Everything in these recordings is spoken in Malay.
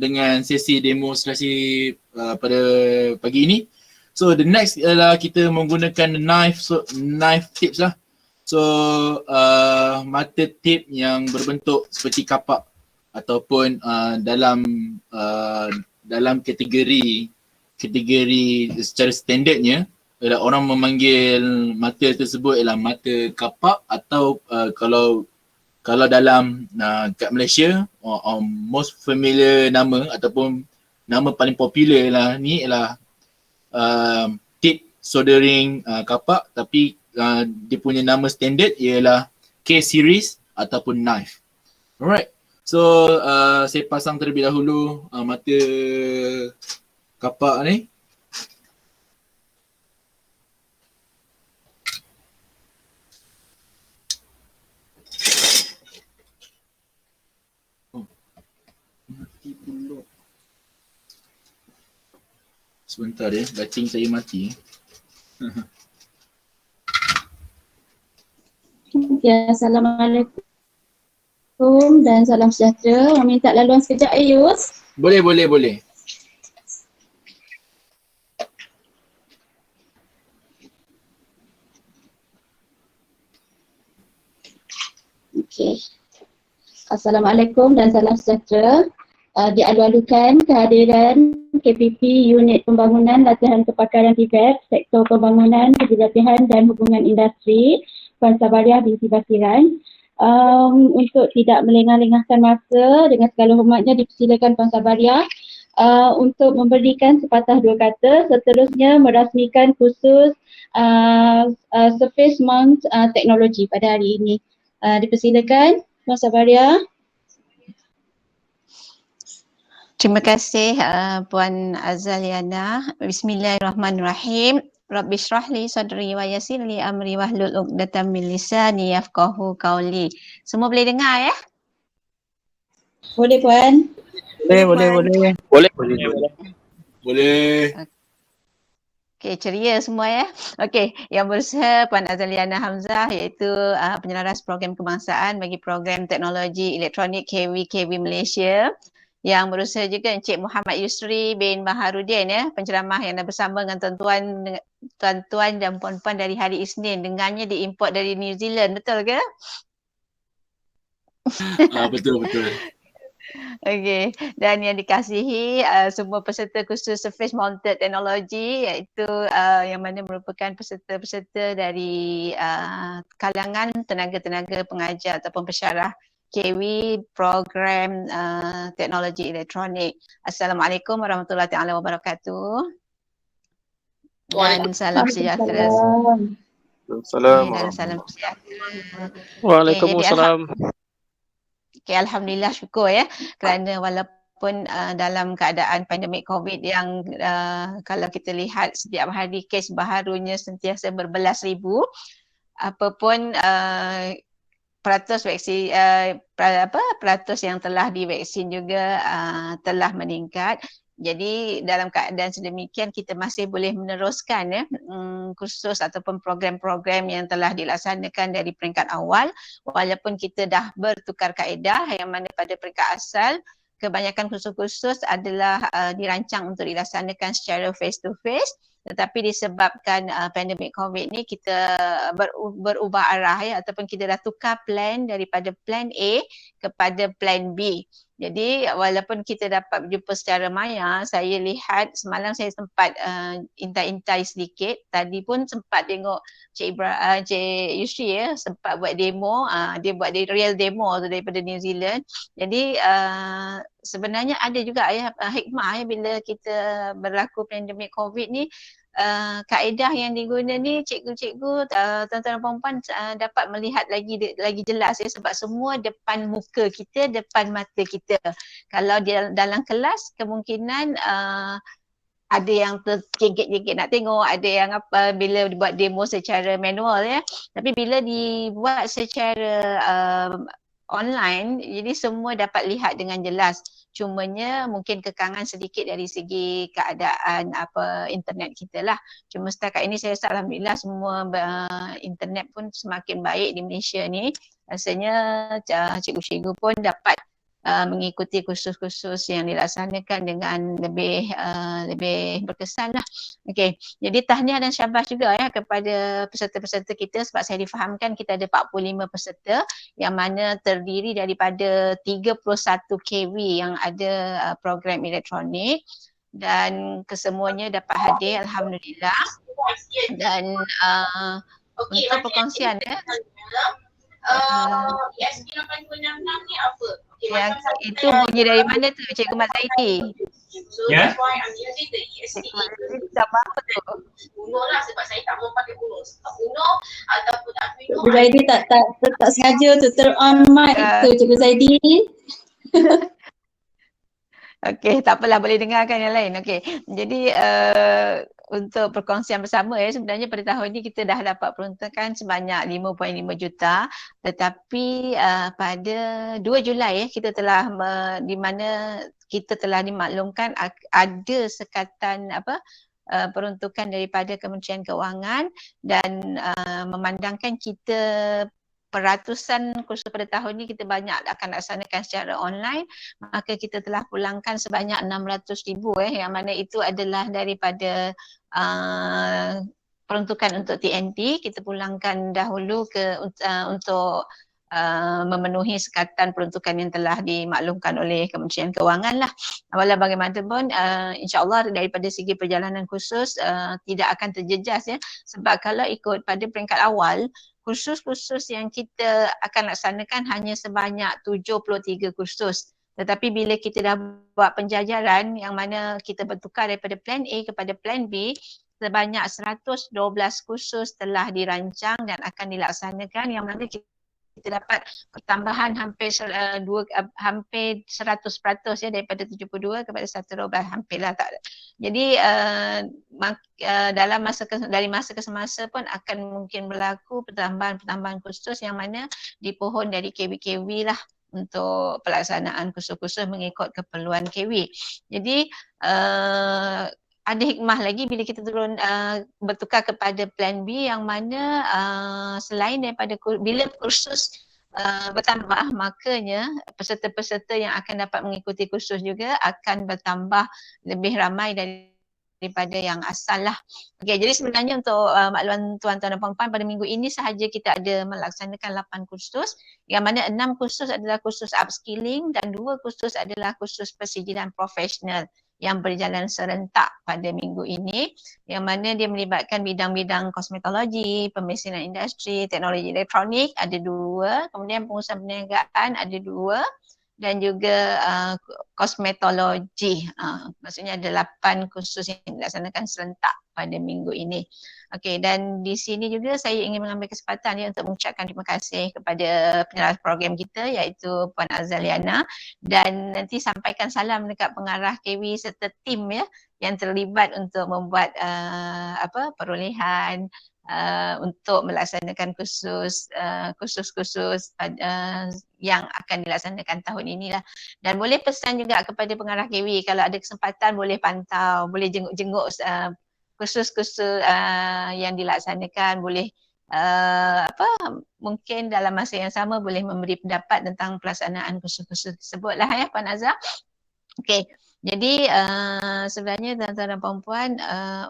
dengan sesi demonstrasi pada pagi ini. So the next ialah kita menggunakan knife tips lah. So mata tip yang berbentuk seperti kapak ataupun dalam kategori secara standardnya ialah orang memanggil mata tersebut ialah mata kapak atau kalau dalam kat Malaysia most familiar nama ataupun nama paling popular lah ni ialah tip soldering kapak, tapi dia punya nama standard ialah K-series ataupun knife. Alright. So saya pasang terlebih dahulu mata kapak ni. Mati pula. Sebentar ya, batting saya mati. Ya, Assalamualaikum dan salam sejahtera. Minta laluan sekejap Yus. Boleh. Okey. Assalamualaikum dan salam sejahtera. Dialu-alukan kehadiran KPP Unit Pembangunan Latihan Kepakaran TVET Sektor Pembangunan, Kejahatan dan Hubungan Industri Puan Sabariah binti Basiran. Untuk tidak melengah-lengahkan masa, dengan segala hormatnya dipersilakan Puan Sabariah untuk memberikan sepatah dua kata, seterusnya merasmikan khusus Surface Mount Teknologi pada hari ini. Dipersilakan Puan Sabariah. Terima kasih Puan Azaliana. Bismillahirrahmanirrahim. Rabbi shrah li sadri wa yassir li amri wahlul 'uqdatam min lisani yafqahu qawli. Semua boleh dengar ya? Boleh Puan. Boleh. Okey, ceria semua ya. Okey, yang berusaha Puan Azaliana Hamzah, iaitu penyelaras program kebangsaan bagi program teknologi elektronik KV Malaysia. Yang berusaha juga Encik Muhammad Yusri bin Baharudin ya, penceramah yang dah bersama dengan tuan-tuan dan puan-puan dari hari Isnin. Dengannya diimport dari New Zealand, betul ke? Betul. Okey, dan yang dikasihi semua peserta khusus Surface Mounted Technology, iaitu yang mana merupakan peserta-peserta dari kalangan tenaga-tenaga pengajar ataupun pensyarah KW program teknologi elektronik. Assalamualaikum warahmatullahi taala wabarakatuh. Dan salam sejahtera. Dan salam sejahtera. Waalaikumsalam. Okay, Alhamdulillah, syukur ya, kerana walaupun dalam keadaan pandemik COVID yang kalau kita lihat setiap hari kes baharunya sentiasa berbelas ribu, apapun peratus vaksin peratus yang telah divaksin juga telah meningkat. Jadi dalam keadaan sedemikian kita masih boleh meneruskan ya kursus ataupun program-program yang telah dilaksanakan dari peringkat awal, walaupun kita dah bertukar kaedah yang mana pada peringkat asal kebanyakan kursus-kursus adalah dirancang untuk dilaksanakan secara face to face, tetapi disebabkan pandemik COVID ni kita berubah arah ya, ataupun kita dah tukar plan daripada plan A kepada plan B. Jadi walaupun kita dapat berjumpa secara maya, saya lihat semalam saya sempat intai-intai sedikit. Tadi pun sempat tengok Cik Yusri ya, sempat buat demo. Dia buat real demo tu daripada New Zealand. Jadi sebenarnya ada juga ya hikmah ya bila kita berlaku pandemik COVID ni. Kaedah yang diguna ni cikgu-cikgu, tuan-tuan dan puan-puan dapat melihat lagi jelas ya, sebab semua depan muka kita, depan mata kita. Kalau dia dalam kelas kemungkinan ada yang terjengkit-jengkit nak tengok, ada yang bila dibuat demo secara manual ya. Tapi bila dibuat secara online, jadi semua dapat lihat dengan jelas. Cumanya mungkin kekangan sedikit dari segi keadaan internet kita lah. Cuma setakat ini saya rasa alhamdulillah semua internet pun semakin baik di Malaysia ni. Rasanya cikgu-cikgu pun dapat mengikuti kursus-kursus yang dilaksanakan dengan lebih berkesan lah. Okey, jadi tahniah dan syabas juga ya kepada peserta-peserta kita, sebab saya difahamkan kita ada 45 peserta yang mana terdiri daripada 31 KW yang ada program elektronik, dan kesemuanya dapat hadir alhamdulillah. Dan untuk perkongsian ESP 866 ni apa? Yang itu bunyi dari mana tu Cikgu Mat Zaidi? Ya. Cikgu Mat Zaidi tak apa tu? Uno lah, sebab saya tak mau pakai Uno. Uno ataupun Arduino. Cikgu Zaidi tak sengaja tu turn on mic tu Cikgu Zaidi. Okey, tak apalah, boleh dengarkan yang lain. Okey. Jadi untuk perkongsian bersama sebenarnya pada tahun ini kita dah dapat peruntukan sebanyak 5.5 juta, tetapi pada 2 Julai kita telah di mana kita telah dimaklumkan ada sekatan peruntukan daripada Kementerian Keuangan, dan memandangkan kita peratusan kursus pada tahun ini kita banyak akan laksanakan secara online, maka kita telah pulangkan sebanyak 600,000 yang mana itu adalah daripada peruntukan untuk TNT. Kita pulangkan dahulu untuk memenuhi sekatan peruntukan yang telah dimaklumkan oleh Kementerian Keuangan lah. Walau bagaimanapun insya-Allah daripada segi perjalanan kursus tidak akan terjejas sebab kalau ikut pada peringkat awal kursus-kursus yang kita akan laksanakan hanya sebanyak 73 kursus. Tetapi bila kita dah buat penjajaran yang mana kita bertukar daripada plan A kepada plan B, sebanyak 112 kursus telah dirancang dan akan dilaksanakan, yang mana kita dapat pertambahan hampir 100% daripada 72 kepada 112, hampirlah tak. Jadi dalam dari masa ke semasa pun akan mungkin berlaku pertambahan kursus yang mana dipohon dari KW-KW lah untuk pelaksanaan kursus-kursus mengikut keperluan KW. Jadi ada hikmah lagi bila kita turun bertukar kepada plan B, yang mana selain daripada bila kursus bertambah, makanya peserta-peserta yang akan dapat mengikuti kursus juga akan bertambah lebih ramai daripada yang asal lah. Okay, jadi sebenarnya untuk makluman tuan-tuan dan puan-puan, pada minggu ini sahaja kita ada melaksanakan 8 kursus, yang mana 6 kursus adalah kursus upskilling dan 2 kursus adalah kursus persijilan profesional yang berjalan serentak pada minggu ini, yang mana dia melibatkan bidang-bidang kosmetologi, pemesinan industri, teknologi elektronik ada 2, kemudian pengurusan perniagaan ada 2, dan juga kosmetologi. Maksudnya ada 8 kursus yang dilaksanakan serentak pada minggu ini. Okey, dan di sini juga saya ingin mengambil kesempatan untuk mengucapkan terima kasih kepada penyelaras program kita iaitu Puan Azaliana, dan nanti sampaikan salam dekat pengarah KW serta tim yang terlibat untuk membuat perolehan untuk melaksanakan kursus-kursus yang akan dilaksanakan tahun inilah. Dan boleh pesan juga kepada pengarah KW, kalau ada kesempatan boleh pantau, boleh jenguk-jenguk kursus-kursus yang dilaksanakan, boleh mungkin dalam masa yang sama boleh memberi pendapat tentang pelaksanaan kursus-kursus tersebut lah Puan Azhar. Okey, jadi sebenarnya tuan-tuan dan puan-puan,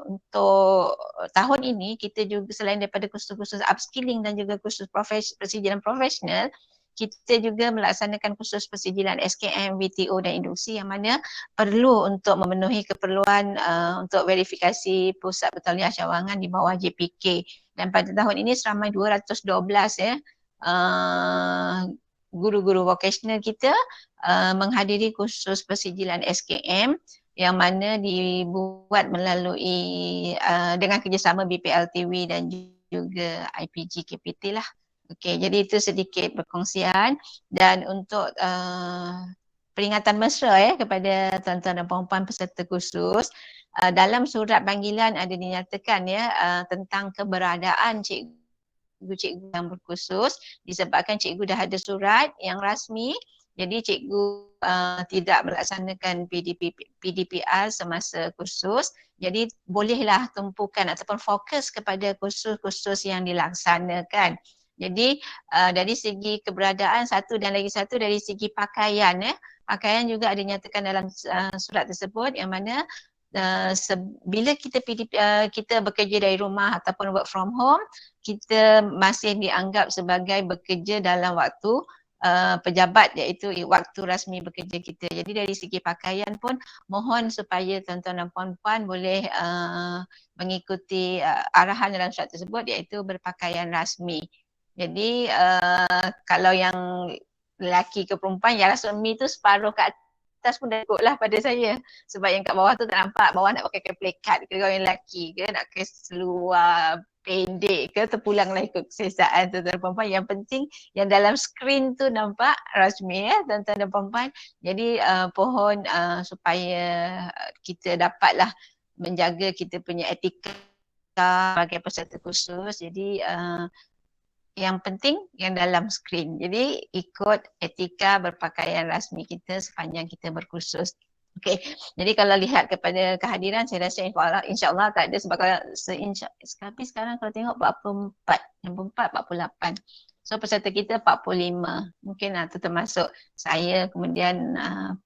untuk tahun ini kita juga selain daripada kursus-kursus upskilling dan juga kursus persijilan profesional, kita juga melaksanakan kursus persijilan SKM, VTO dan induksi, yang mana perlu untuk memenuhi keperluan untuk verifikasi pusat pertalian cawangan di bawah JPK. Dan pada tahun ini seramai 212 guru-guru vocational kita menghadiri kursus persijilan SKM yang mana dibuat melalui dengan kerjasama BPLTW dan juga IPG KPT lah. Okey, jadi itu sedikit perkongsian. Dan untuk peringatan mesra kepada tuan-tuan dan puan-puan peserta kursus, dalam surat panggilan ada dinyatakan tentang keberadaan cikgu-cikgu yang berkursus, disebabkan cikgu dah ada surat yang rasmi, jadi cikgu tidak melaksanakan PDPR semasa kursus, jadi bolehlah tumpukan ataupun fokus kepada kursus-kursus yang dilaksanakan. Jadi dari segi keberadaan satu dan lagi satu dari segi pakaian pakaian juga ada nyatakan dalam surat tersebut yang mana bila kita bekerja dari rumah ataupun work from home, kita masih dianggap sebagai bekerja dalam waktu pejabat, iaitu waktu rasmi bekerja kita. Jadi dari segi pakaian pun mohon supaya tuan-tuan dan puan-puan boleh mengikuti arahan dalam surat tersebut, iaitu berpakaian rasmi. Jadi kalau yang lelaki ke perempuan yang rasmi tu separuh kat atas pun dah ikut lah pada saya, sebab yang kat bawah tu tak nampak, bawah nak pakai plekat ke kalau yang lelaki ke, nak pakai seluar pendek ke, terpulanglah ikut keselesaan tuan-tuan dan puan-puan. Yang penting yang dalam skrin tu nampak rasmi tuan-tuan dan puan-puan. Jadi pohon supaya kita dapatlah menjaga kita punya etika sebagai peserta khusus. Jadi yang penting yang dalam skrin. Jadi ikut etika berpakaian rasmi kita sepanjang kita berkursus. Okey. Jadi kalau lihat kepada kehadiran, saya rasa insya-Allah tak ada, sebab kalau sekarang kalau tengok 44, 48. So peserta kita 45. Mungkin itu termasuk saya, kemudian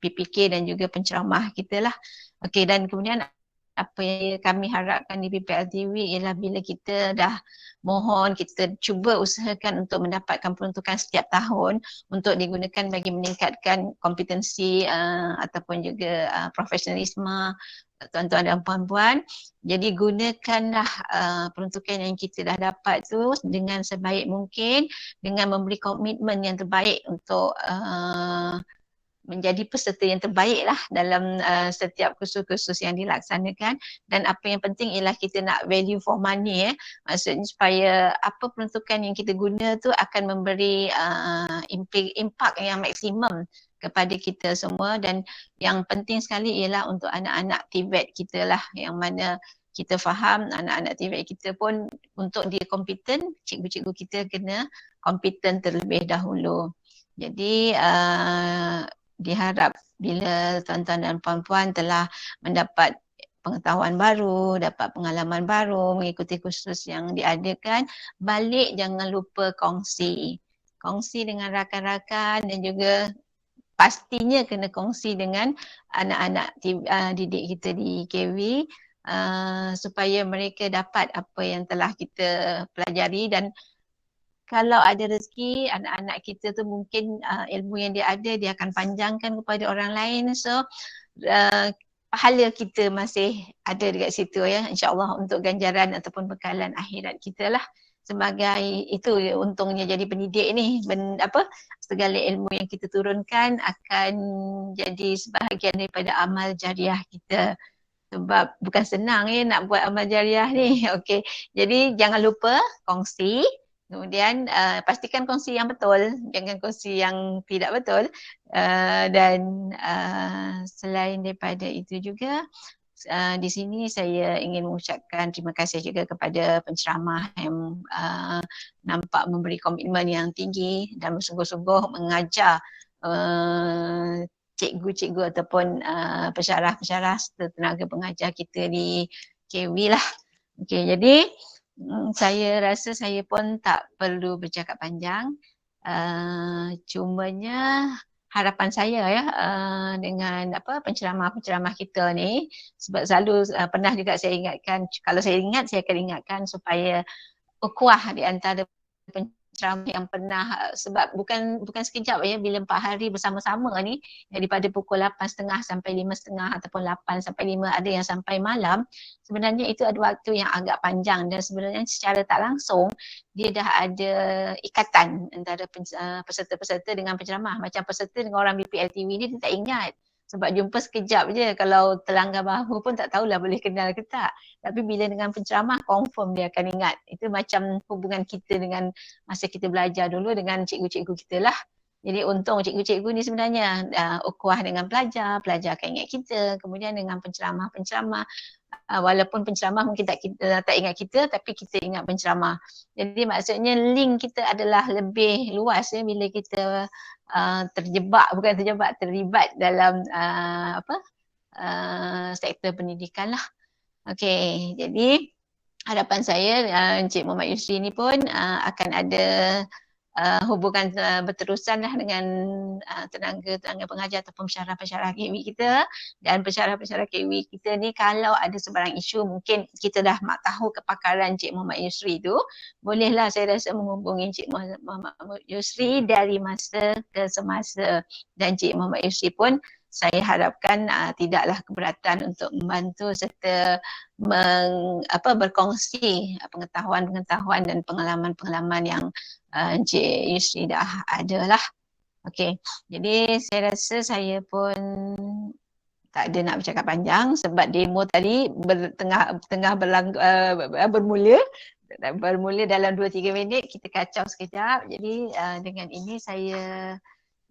PPK dan juga penceramah kita lah. Okey, dan kemudian apa yang kami harapkan di PPLTV ialah bila kita dah mohon, kita cuba usahakan untuk mendapatkan peruntukan setiap tahun untuk digunakan bagi meningkatkan kompetensi ataupun juga profesionalisme tuan-tuan dan puan-puan. Jadi gunakanlah peruntukan yang kita dah dapat tu dengan sebaik mungkin, dengan memberi komitmen yang terbaik untuk menjadi peserta yang terbaik lah dalam setiap kursus-kursus yang dilaksanakan. Dan apa yang penting ialah kita nak value for money maksudnya supaya apa peruntukan yang kita guna tu akan memberi impact yang maksimum kepada kita semua. Dan yang penting sekali ialah untuk anak-anak TVET kita lah, yang mana kita faham anak-anak TVET kita pun untuk dia kompeten, cikgu-cikgu kita kena kompeten terlebih dahulu. Jadi diharap bila tuan-tuan dan puan-puan telah mendapat pengetahuan baru, dapat pengalaman baru, mengikuti kursus yang diadakan, balik jangan lupa kongsi. Kongsi dengan rakan-rakan dan juga pastinya kena kongsi dengan anak-anak didik kita di KV supaya mereka dapat apa yang telah kita pelajari. Dan kalau ada rezeki, anak-anak kita tu mungkin ilmu yang dia ada, dia akan panjangkan kepada orang lain. So pahala kita masih ada dekat situ InsyaAllah untuk ganjaran ataupun bekalan akhirat kita lah. Sebagai itu untungnya jadi pendidik ni, segala ilmu yang kita turunkan akan jadi sebahagian daripada amal jariah kita. Sebab bukan senang nak buat amal jariah ni. Okey. Jadi jangan lupa kongsi. Kemudian pastikan kongsi yang betul, jangan kongsi yang tidak betul. Dan selain daripada itu juga, di sini saya ingin mengucapkan terima kasih juga kepada penceramah yang nampak memberi komitmen yang tinggi dan bersungguh-sungguh mengajar cikgu-cikgu ataupun pensyarah-pensyarah serta tenaga pengajar kita di KV lah. Okey, jadi saya rasa saya pun tak perlu bercakap panjang. Cumanya harapan saya dengan penceramah-penceramah kita ni, sebab selalu pernah juga saya ingatkan, kalau saya ingat saya akan ingatkan supaya ukhuwah di antara penceramah yang pernah, sebab bukan sekejap bila 4 hari bersama-sama ni, daripada pukul 8.30 sampai 5.30 ataupun 8 sampai 5, ada yang sampai malam. Sebenarnya itu ada waktu yang agak panjang dan sebenarnya secara tak langsung dia dah ada ikatan antara peserta-peserta dengan penceramah. Macam peserta dengan orang BPLTV ni dia tak ingat. Sebab jumpa sekejap je, kalau terlanggar bahu pun tak tahulah boleh kenal ke tak. Tapi bila dengan penceramah, confirm dia akan ingat. Itu macam hubungan kita dengan masa kita belajar dulu dengan cikgu-cikgu kita lah. Jadi untung cikgu-cikgu ni sebenarnya ukhuwah dengan pelajar akan ingat kita. Kemudian dengan penceramah, walaupun penceramah mungkin kita tak ingat kita, tapi kita ingat penceramah. Jadi maksudnya link kita adalah lebih luas bila kita terlibat dalam sektor pendidikan lah. Okey, jadi harapan saya Encik Muhammad Yusri ni pun akan ada hubungan berterusan lah dengan tenaga pengajar ataupun pensyarah-pensyarah KW kita, dan pensyarah-pensyarah KW kita ni kalau ada sebarang isu mungkin kita dah tahu kepakaran Encik Muhammad Yusri tu, bolehlah saya rasa menghubungi Encik Muhammad Yusri dari masa ke semasa, dan Encik Muhammad Yusri pun saya harapkan tidaklah keberatan untuk membantu serta berkongsi pengetahuan-pengetahuan dan pengalaman-pengalaman yang Encik Yusri dah ada lah. Okey, jadi saya rasa saya pun tak ada nak bercakap panjang sebab demo tadi bermula dalam 2-3 minit, kita kacau sekejap. Jadi dengan ini saya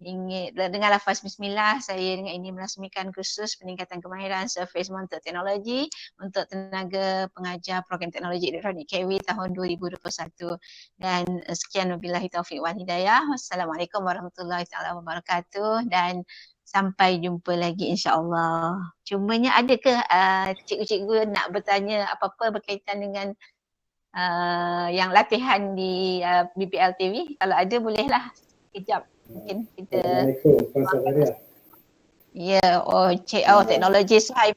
ingin dengan lafaz bismillah, saya dengan ini merasmikan kursus peningkatan kemahiran Surface Mounted Technology untuk tenaga pengajar program teknologi elektronik KW tahun 2021. Dan sekian, wabillahi taufiq wal hidayah. Wassalamualaikum warahmatullahi taala wabarakatuh, dan sampai jumpa lagi insya-Allah. Cumanya ada ke cikgu-cikgu nak bertanya apa-apa berkaitan dengan yang latihan di BPL TV? Kalau ada bolehlah sekejap. Mungkin kita Assalamualaikum, Puan Sabaria. Ya, teknologi Suhaib.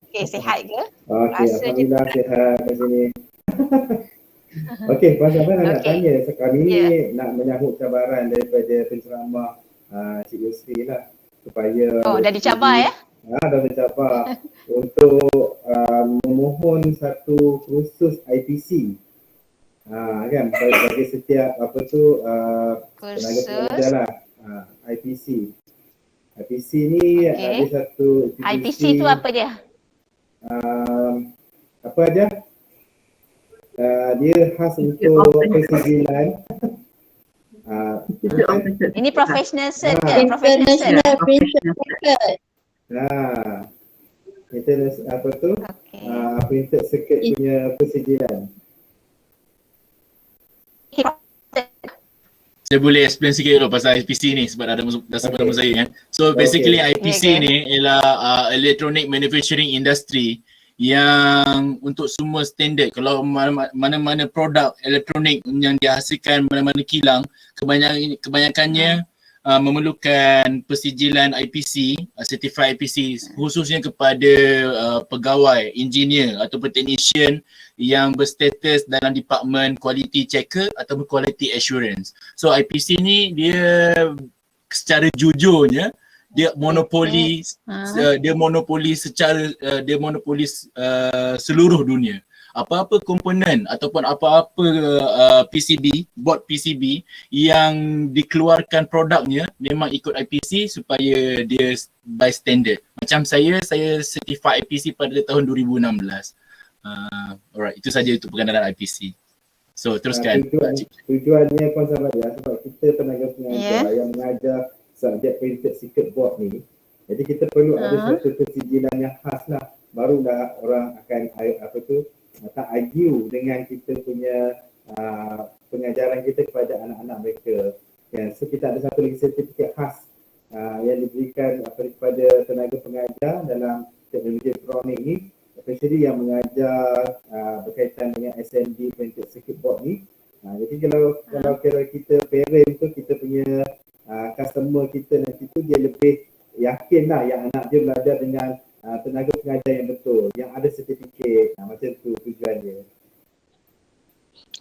Okey, sihat ke? Okey, Rasa alhamdulillah sihat kat sini. Okey, Puan Sabaria nak tanya, kami ni nak menyahut cabaran daripada penceramah Cik Yusri lah, supaya dah dicabar ya? Dah dicabar untuk memohon satu kursus IPC. Kan bagi setiap tenaga pengajar lah, IPC. IPC ni ada satu IPC tu apa dia? Apa aja? Dia khas untuk persijilan. Ini professional cert ke? Professional cert. Kita apa tu? Printed circuit punya persijilan. Saya boleh explain sikit dulu pasal IPC ni sebab dah sebut nama saya kan. So basically IPC ni ialah Electronic Manufacturing Industry yang untuk semua standard. Kalau mana-mana produk elektronik yang dihasilkan mana-mana kilang, kebanyakannya memerlukan persijilan IPC, certified IPC, khususnya kepada pegawai, engineer ataupun technician yang berstatus dalam department quality checker ataupun quality assurance. So IPC ni dia secara jujurnya dia monopoli seluruh dunia. Apa-apa komponen ataupun apa-apa PCB, board PCB yang dikeluarkan produknya memang ikut IPC supaya dia by standard. Macam saya certified IPC pada tahun 2016. Alright, itu saja untuk perkenalan IPC. So teruskan. Tujuannya Puan Sabaria sebab kita tenaga pengajar yang mengajar subjek printed circuit board ni. Jadi kita perlu ada satu persijilan yang khas lah. Barulah orang akan tak argue dengan kita punya pengajaran kita kepada anak-anak mereka. So kita ada satu lagi sertifikat khas yang diberikan kepada tenaga pengajar dalam teknologi elektronik ni, especially yang mengajar berkaitan dengan SMD printed circuit board ni. Jadi kalau kira kita parent tu, kita punya customer kita nanti tu dia lebih yakin lah yang anak dia belajar dengan tenaga pengajar yang betul, yang ada sertifikat. Macam tu tujuan dia.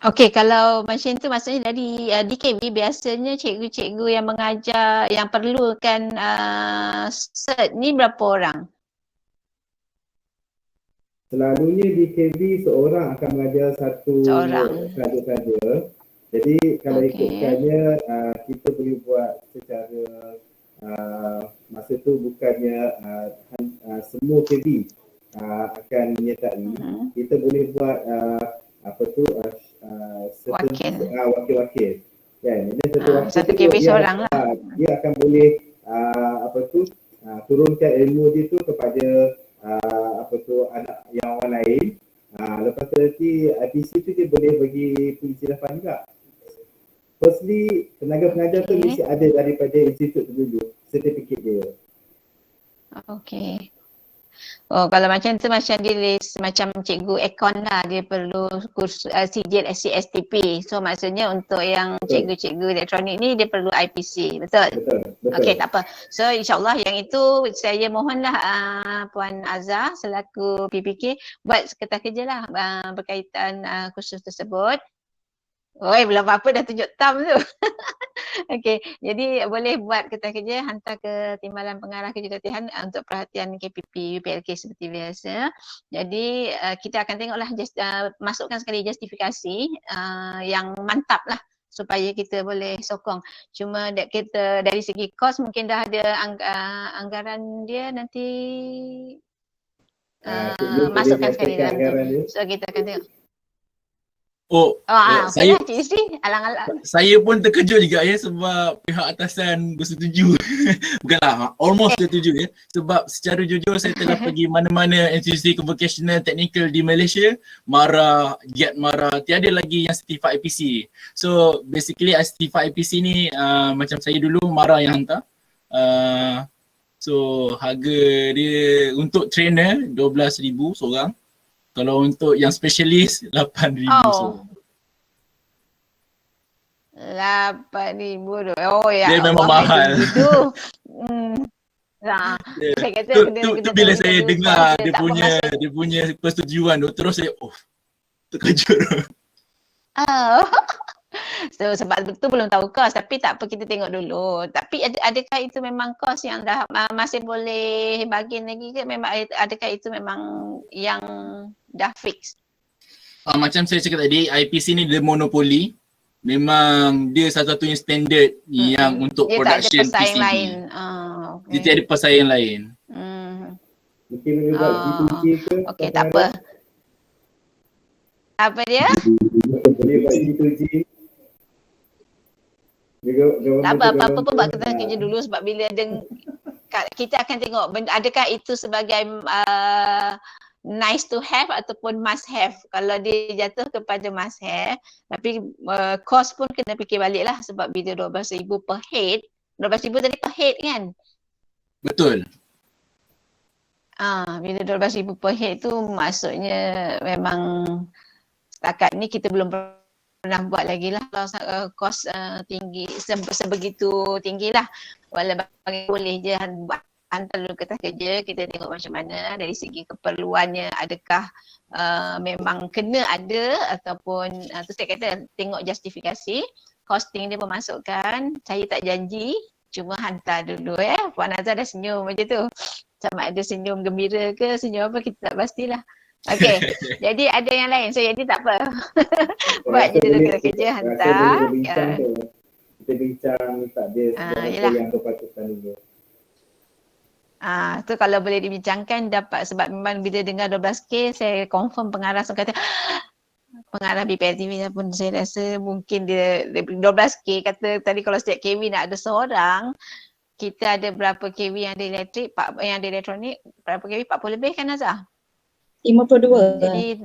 Okey, kalau macam tu maksudnya dari DKB biasanya cikgu-cikgu yang mengajar yang perlukan cert ni berapa orang? Selalunya DKB seorang akan mengajar satu saja. Jadi kalau ikutkannya kita boleh buat secara masa tu bukannya semua KB akan menyertai. Kita boleh buat wakil-wakil. Kan? Ini satu KB seorang lah. Dia akan boleh turunkan ilmu dia tu kepada anak yang orang lain. Lepas tu nanti IPC tu dia boleh bagi pengisilapan juga. Firstly, tenaga pengajar tu mesti ada daripada institut tu dulu, sertifikat dia. Okey. Oh, kalau macam tu macam dia list macam cikgu akon lah, dia perlu kursus sijil SCSTP. So maksudnya untuk yang cikgu-cikgu elektronik ni dia perlu IPC, betul? Betul. Okey, tak apa. So insyaAllah yang itu saya mohonlah Puan Azhar selaku PPK buat kertas kerja lah berkaitan kursus tersebut. Oi, belum apa-apa dah tunjuk thumb tu. Okey, jadi boleh buat kertas kerja, hantar ke Timbalan Pengarah Kerja Latihan untuk perhatian KPP UPLK seperti biasa. Jadi kita akan tengoklah masukkan sekali justifikasi yang mantap lah supaya kita boleh sokong. Cuma kita dari segi kos mungkin dah ada anggaran dia nanti masukkan sekali dalam tu. So kita akan tengok. Saya Cik Isri, alang-alang. Saya pun terkejut juga ya sebab pihak atasan bersetuju. Bukanlah, almost setuju ya. Sebab secara jujur saya telah pergi mana-mana institusi vocational technical di Malaysia, GET Mara, tiada lagi yang certified IPC. So basically certified IPC ni macam saya dulu Mara yang hantar. So harga dia untuk trainer 12,000 seorang. Kalau untuk yang specialist 8,000 seorang. 8,000 tu. Oh ya. Dia memang mahal. Itu. Saya kata tu bila saya dengar dia punya persetujuan tu terus saya terkejut. So sebab tu belum tahu kos, tapi tak apa, kita tengok dulu. Tapi adakah itu memang kos yang dah masih boleh bargain lagi ke, memang adakah itu memang yang dah fix? Macam saya cakap tadi, IPC ni dia monopoli. Memang dia satu-satunya standard yang untuk dia production tak ada pesaing PCB. lain. Okay. Dia tiada pesaing lain. Mungkin buat G2G ke? Okey, tak apa. Apa dia? Boleh buat G2G. Tak apa-apa pun buat kertas kerja dulu, sebab bila kita akan tengok adakah itu sebagai nice to have ataupun must have. Kalau dia jatuh kepada must have, tapi cost pun kena fikir balik lah, sebab bila 12,000 per head, 12,000 tadi per head kan? Betul. Bila 12,000 per head tu maksudnya memang setakat ni kita belum pernah buat lagi lah kalau kos tinggi, sebegitu tinggi lah. Walaupun boleh je buat, hantar dulu kertas kerja, kita tengok macam mana dari segi keperluannya, adakah memang kena ada ataupun tu saya kata tengok justifikasi, costing dia memasukkan. Saya tak janji, cuma hantar dulu Puan Azhar dah senyum macam tu. Sama ada senyum gembira ke senyum apa kita tak pastilah. Okey, jadi ada yang lain. So jadi tak apa. Buat je dulu kerja hantar. Kita bincang tak ada yang berpatutan dulu. Tu kalau boleh dibincangkan dapat, sebab memang bila dengar 12K saya confirm pengarah kata pengarah BPLTV pun saya rasa mungkin dia 12K kata tadi kalau setiap KV nak ada seorang, kita ada berapa KV yang ada elektrik, yang ada elektronik, berapa KV? 40 lebih kan Azhar? 52. Jadi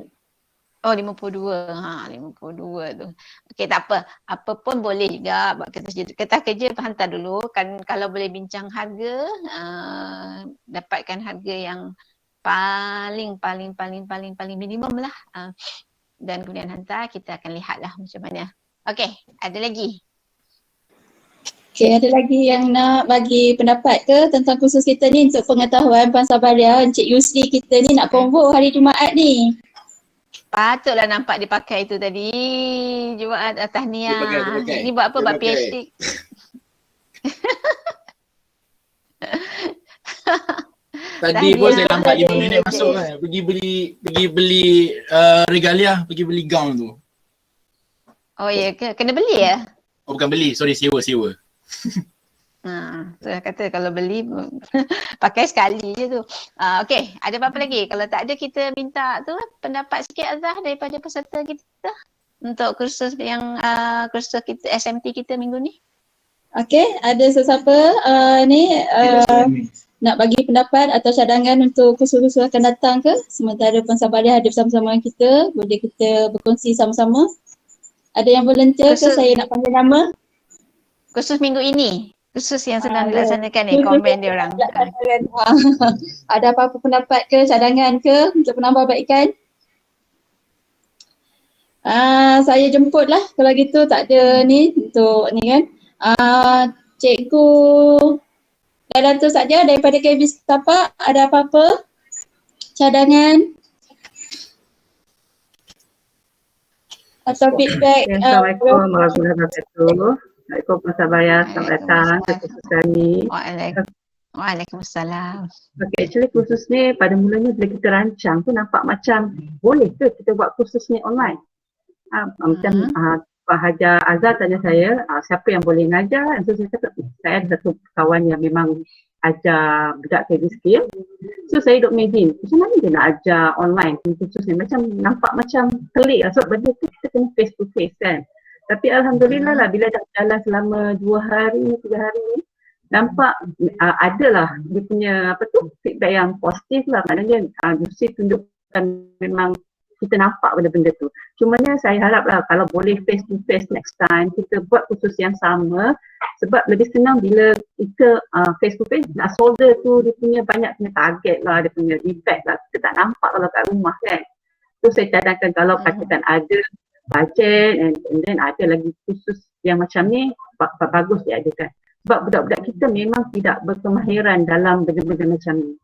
52. 52 tu. Okey, tak apa. Apa pun boleh juga buat kertas kerja hantar dulu kan, kalau boleh bincang harga, dapatkan harga yang paling minimum lah. Dan kemudian hantar, kita akan lihatlah macam mana. Okey, ada lagi? Okey, ada lagi yang nak bagi pendapat ke tentang kursus kita ni? Untuk pengetahuan Puan Sabaria, Encik Yusri kita ni nak convo hari Jumaat ni. Patutlah nampak dia pakai tu tadi. Jumaat tahniah. Ini buat apa? Buat PhD. Tadi pun saya lambat 5 minit masuk kan. Pergi beli regalia, pergi beli gown tu. Oh ya ke? Kena beli ya? Oh bukan beli, sorry, sewa. Saya kata kalau beli pakai sekali je tu. Okey, ada apa-apa lagi? Kalau tak ada, kita minta tu pendapat sikit Azhar daripada peserta kita untuk kursus yang kursus kita SMT kita minggu ni. Okey, ada sesiapa nak bagi pendapat atau cadangan untuk kursus-kursus akan datang ke? Sementara Puan Sabaria hadir bersama-sama dengan kita, boleh kita berkongsi sama-sama. Ada yang volunteer ke saya nak panggil nama? Kursus minggu ini. Khusus yang sedang Ya. dilaksanakan ni, komen dia orang. Laksanakan. Ada apa-apa pendapat ke, cadangan ke untuk penambahbaikan? Saya jemput lah kalau gitu, tak ada ni untuk ni kan. Cikgu Laila tu saja daripada KB Setapak, ada apa-apa cadangan atau feedback? Assalamualaikum warahmatullahi wabarakatuh. Assalamualaikum Puan Sabaya, selamat datang ke kursus kami. Waalaikumsalam. Okay, actually kursus ni pada mulanya bila kita rancang tu nampak macam boleh ke kita buat kursus ni online? Macam Pak Hajar Azhar tanya saya, siapa yang boleh mengajar? So saya cakap, saya ada satu kawan yang memang ajar budak KB skill. So saya duk imagine, macam mana dia nak ajar online kursus ni? Macam nampak macam pelik lah sebab benda tu kita kena face to face kan. Tapi Alhamdulillah lah bila dah jalan selama 2 hari, 3 hari ni, nampak adalah dia punya feedback yang positif lah. Maknanya mesti tunjukkan memang kita nampak benda-benda tu. Cumanya saya harap lah kalau boleh face to face next time kita buat kursus yang sama, sebab lebih senang bila kita face to face nak solder tu dia punya banyak punya target lah, dia punya effect lah, kita tak nampak kalau kat rumah kan. So saya cadangkan kalau katakan ada budget and then ada lagi kursus yang macam ni bagus diadakan. Sebab budak-budak kita memang tidak berkemahiran dalam benda-benda macam ni.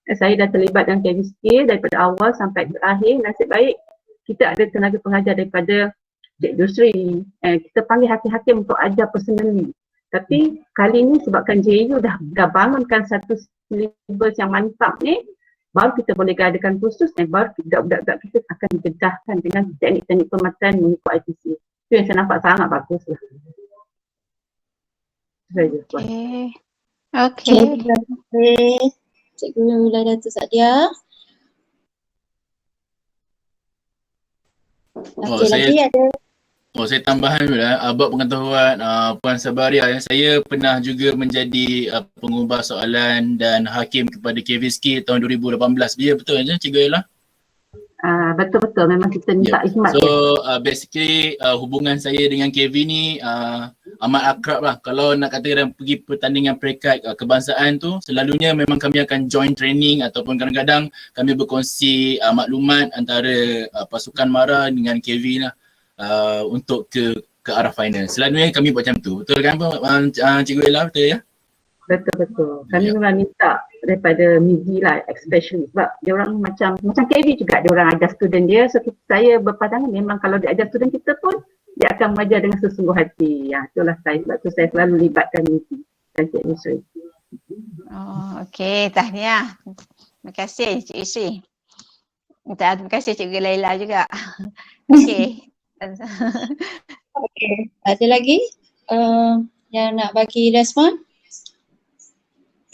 Saya dah terlibat dalam KB skill daripada awal sampai terakhir. Nasib baik kita ada tenaga pengajar daripada Cikgu Sri. Kita panggil hakim-hakim untuk ajar personally. Tapi kali ni sebabkan JU dah bangunkan satu syllabus yang mantap ni, baru kita boleh adakan kursus dan baru budak-budak kita akan didedahkan dengan teknik-teknik pematahan mengikut ITC. Itu yang saya nampak sangat bagus lah. Okey. Terima kasih Cikgu Laila tu Sadia. Saya tambahan dulu buat pengetahuan Puan Sabaria, saya pernah juga menjadi pengubah soalan dan hakim kepada KVSK tahun 2018. Ya, betul je Cikgu Ella? Betul-betul memang kita minta khidmat. So basically hubungan saya dengan KV ni amat akrab lah. Kalau nak katakan pergi pertandingan peringkat kebangsaan tu, selalunya memang kami akan join training ataupun kadang-kadang kami berkongsi maklumat antara pasukan MARA dengan KV lah untuk ke arah final. Selalunya kami buat macam tu. Betul kan Cikgu Ella, betul ya? Betul-betul. Kami memang minta daripada MIDI lah, especially sebab dia orang macam KB juga, dia orang ajar student dia. So saya berpandangan memang kalau dia ajar student kita pun dia akan mengajar dengan sesungguh hati. Ya, itulah saya, sebab tu saya selalu libatkan MIDI dan Cik Isri. Okey, tahniah. Terima kasih Cik Isri. Terima kasih Cikgu Laila juga. Okey. Okey, ada lagi yang nak bagi respon?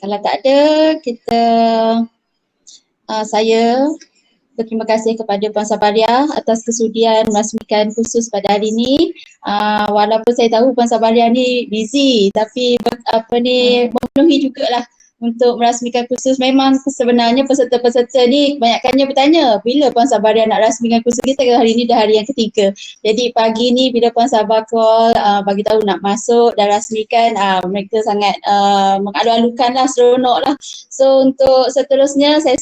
Kalau tak ada, saya berterima kasih kepada Puan Sabaria atas kesudian merasmikan kursus pada hari ini. Walaupun saya tahu Puan Sabaria ni busy, tapi memenuhi jugalah untuk merasmikan kursus. Memang sebenarnya peserta-peserta ni kebanyakannya bertanya bila Puan Sabaria nak rasmikan kursus kita, hari ini dah hari yang ketiga. Jadi pagi ni bila Puan Sabar call bagi tahu nak masuk dan rasmikan, mereka sangat mengalu-alukan lah, seronok lah. So untuk seterusnya saya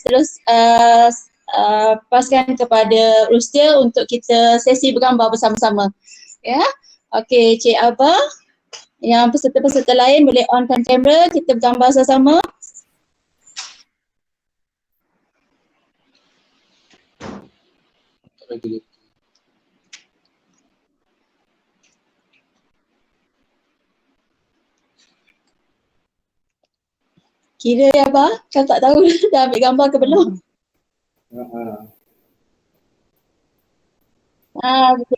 paskan kepada Rustil untuk kita sesi bergambar bersama-sama. Ya. Okey, Cik Abah. Yang peserta-peserta lain boleh onkan kamera, kita bergambar sama-sama. Kira ya Abah, kan tak tahu dah ambil gambar ke belum?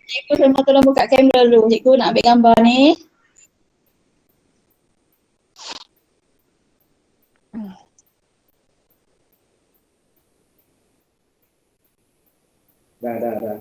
Cikgu semua tolong buka kamera dulu. Cikgu nak ambil gambar ni. Dah.